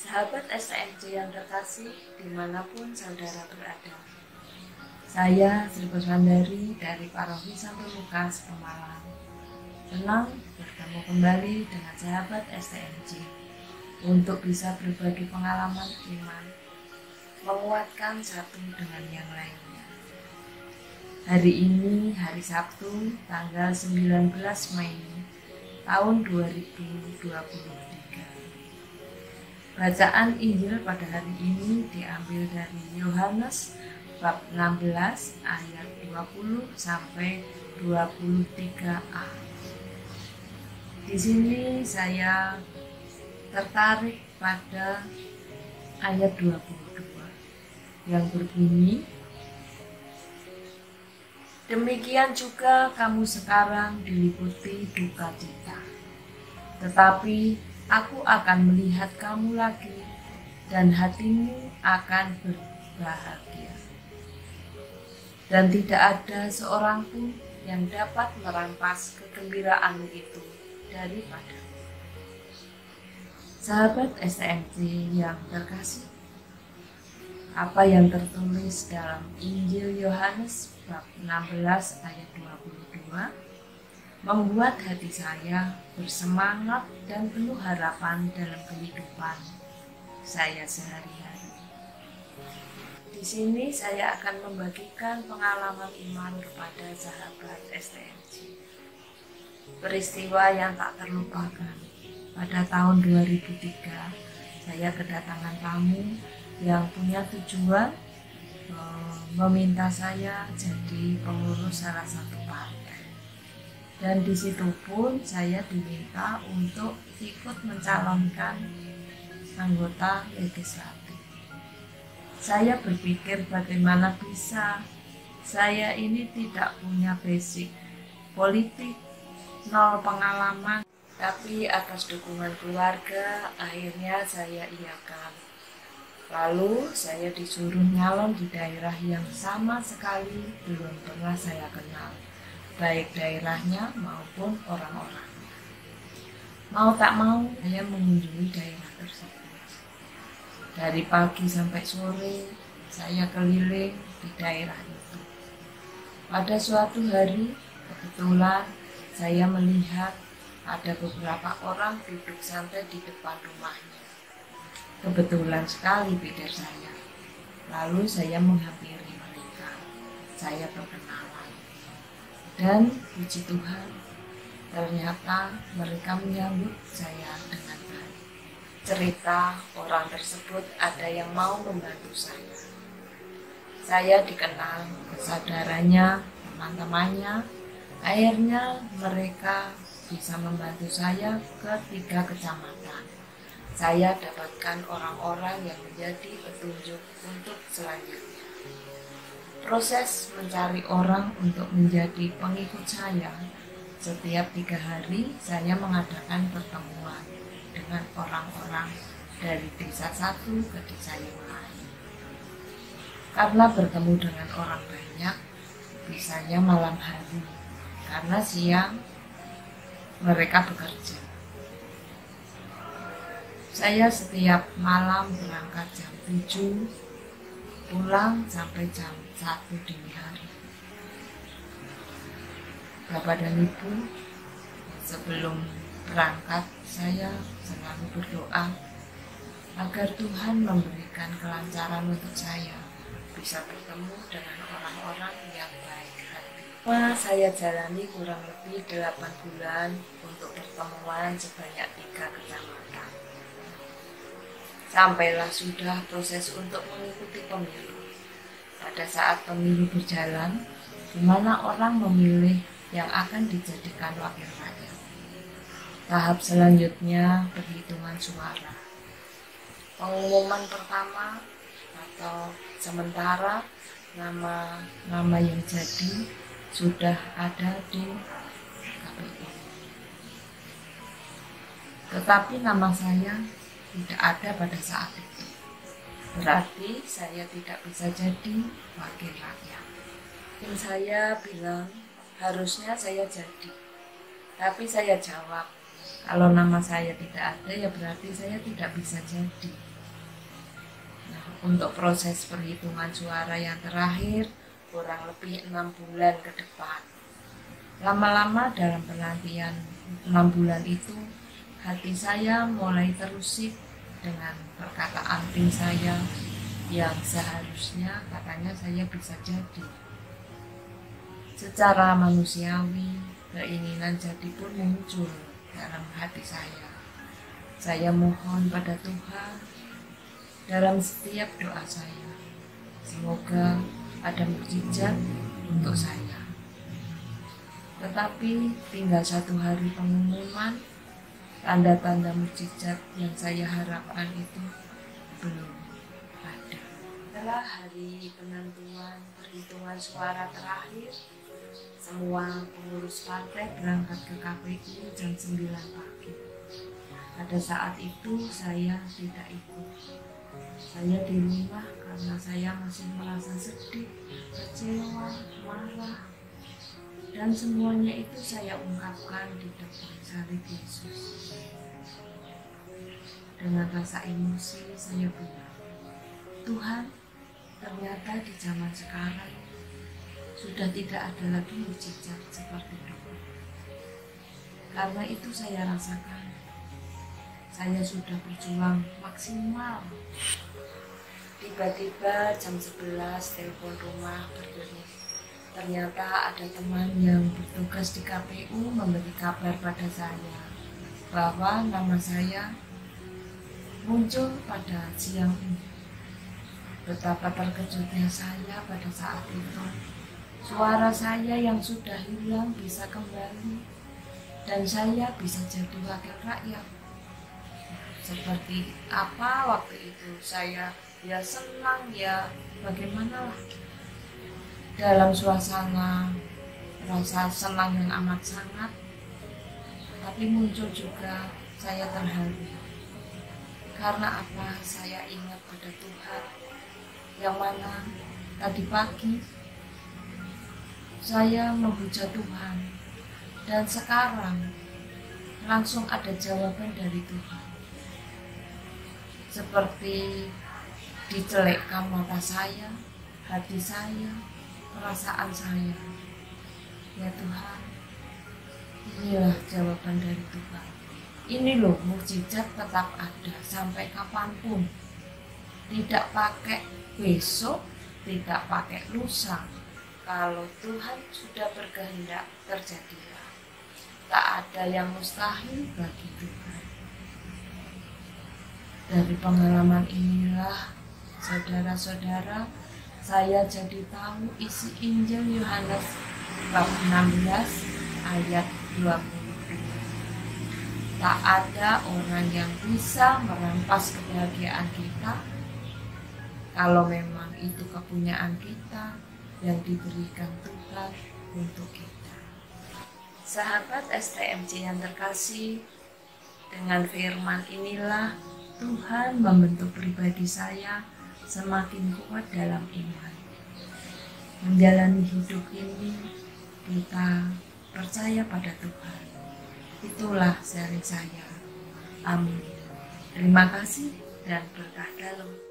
Sahabat STMJ yang terkasih, dimanapun saudara berada. Saya Sri Kuswandari dari Paroki Santo Lukas, Pemalang. Senang bertemu kembali dengan sahabat STMJ untuk bisa berbagi pengalaman iman, menguatkan satu dengan yang lainnya. Hari ini hari Sabtu tanggal 19 Mei tahun 2023. Bacaan Injil pada hari ini diambil dari Yohanes bab 16 ayat 20 sampai 23a. Di sini saya tertarik pada ayat 22 yang berbunyi, demikian juga kamu sekarang diliputi duka cita, tetapi aku akan melihat kamu lagi dan hatimu akan berbahagia. Dan tidak ada seorang pun yang dapat merampas kegembiraanmu itu daripadamu. Sahabat STMJ yang terkasih, apa yang tertulis dalam Injil Yohanes bab 16 ayat 22 membuat hati saya bersemangat dan penuh harapan dalam kehidupan saya sehari-hari. Di sini saya akan membagikan pengalaman iman kepada sahabat STMJ. Peristiwa yang tak terlupakan. Pada tahun 2003, saya kedatangan tamu yang punya tujuan meminta saya jadi pengurus salah satu partai. Dan di situ pun saya diminta untuk ikut mencalonkan anggota legislatif. Saya berpikir bagaimana bisa, saya ini tidak punya basic politik, nol pengalaman, tapi atas dukungan keluarga akhirnya saya iakan. Lalu saya disuruh nyalon di daerah yang sama sekali belum pernah saya kenal, baik daerahnya maupun orang-orangnya. Mau tak mau, saya mengunjungi daerah tersebut. Dari pagi sampai sore, saya keliling di daerah itu. Pada suatu hari, kebetulan saya melihat ada beberapa orang duduk santai di depan rumahnya. Kebetulan sekali beda saya. Lalu saya menghampiri mereka. Saya berkenalan. Dan puji Tuhan, ternyata mereka menyambut saya dengan baik. Cerita orang tersebut ada yang mau membantu saya. Saya dikenal kesadarannya, teman-temannya. Akhirnya mereka bisa membantu saya ke 3 kecamatan. Saya dapatkan orang-orang yang menjadi petunjuk untuk selanjutnya. Proses mencari orang untuk menjadi pengikut saya, setiap 3 hari saya mengadakan pertemuan dengan orang-orang dari desa satu ke desa yang lain. Karena bertemu dengan orang banyak, bisanya malam hari, karena siang mereka bekerja. Saya setiap malam berangkat jam 7, pulang sampai jam 1 dini hari. Bapak dan Ibu, sebelum berangkat saya selalu berdoa agar Tuhan memberikan kelancaran untuk saya bisa bertemu dengan orang-orang yang baik hati. Saya jalani kurang lebih 8 bulan untuk pertemuan sebanyak 3 kecamatan. Sampailah sudah proses untuk mengikuti pemilu. Pada saat pemilu berjalan, di mana orang memilih yang akan dijadikan wakil rakyat. Tahap selanjutnya perhitungan suara. Pengumuman pertama atau sementara nama yang jadi sudah ada di KPU. Tetapi nama saya tidak ada pada saat itu. Berarti saya tidak bisa jadi wakil rakyat. Dan saya bilang harusnya saya jadi. Tapi saya jawab, kalau nama saya tidak ada ya berarti saya tidak bisa jadi. Nah, untuk proses perhitungan suara yang terakhir kurang lebih 6 bulan ke depan. Lama-lama dalam penantian 6 bulan itu, hati saya mulai terusik dengan perkataan tim saya yang seharusnya katanya saya bisa jadi. Secara manusiawi, keinginan jadi pun muncul dalam hati saya. Saya mohon pada Tuhan dalam setiap doa saya, semoga ada mukjizat untuk saya. Tetapi tinggal 1 hari pengumuman, tanda-tanda mukjizat yang saya harapkan itu belum ada. Setelah hari penentuan perhitungan suara terakhir, semua pengurus partai berangkat ke KPU jam 9 pagi. Pada saat itu saya tidak ikut. Saya di rumah karena saya masih merasa sedih, kecewa, marah, dan semuanya itu saya ungkapkan di depan salib Yesus. Dengan rasa emosi saya bilang, Tuhan, ternyata di zaman sekarang sudah tidak ada lagi mukjizat seperti dulu. Karena itu saya rasakan saya sudah berjuang maksimal. Tiba-tiba jam 11 telepon rumah berbunyi. Ternyata ada teman yang bertugas di KPU memberi kabar pada saya bahwa nama saya muncul pada siang ini. Betapa terkejutnya saya pada saat itu. Suara saya yang sudah hilang bisa kembali dan saya bisa jadi wakil rakyat. Seperti apa waktu itu saya ya senang ya bagaimana lah. Dalam suasana rasa senang yang amat sangat, tapi muncul juga saya terharu. Karena apa? Saya ingat pada Tuhan yang mana tadi pagi saya memuja Tuhan dan sekarang langsung ada jawaban dari Tuhan. Seperti dicelekkan mata saya, hati saya, perasaan saya. Ya Tuhan, inilah jawaban dari Tuhan. Ini loh, mukjizat tetap ada sampai kapanpun. Tidak pakai besok, tidak pakai lusa. Kalau Tuhan sudah berkehendak, terjadilah. Tak ada yang mustahil bagi Tuhan. Dari pengalaman inilah, saudara-saudara, saya jadi tahu isi Injil Yohanes bab 16 ayat 20. Tak ada orang yang bisa merampas kebahagiaan kita kalau memang itu kepunyaan kita yang diberikan Tuhan untuk kita. Sahabat STMJ yang terkasih, dengan firman inilah Tuhan membentuk pribadi saya semakin kuat dalam iman. Menjalani hidup ini, kita percaya pada Tuhan. Itulah sharing saya. Amin. Terima kasih dan berkah dalam.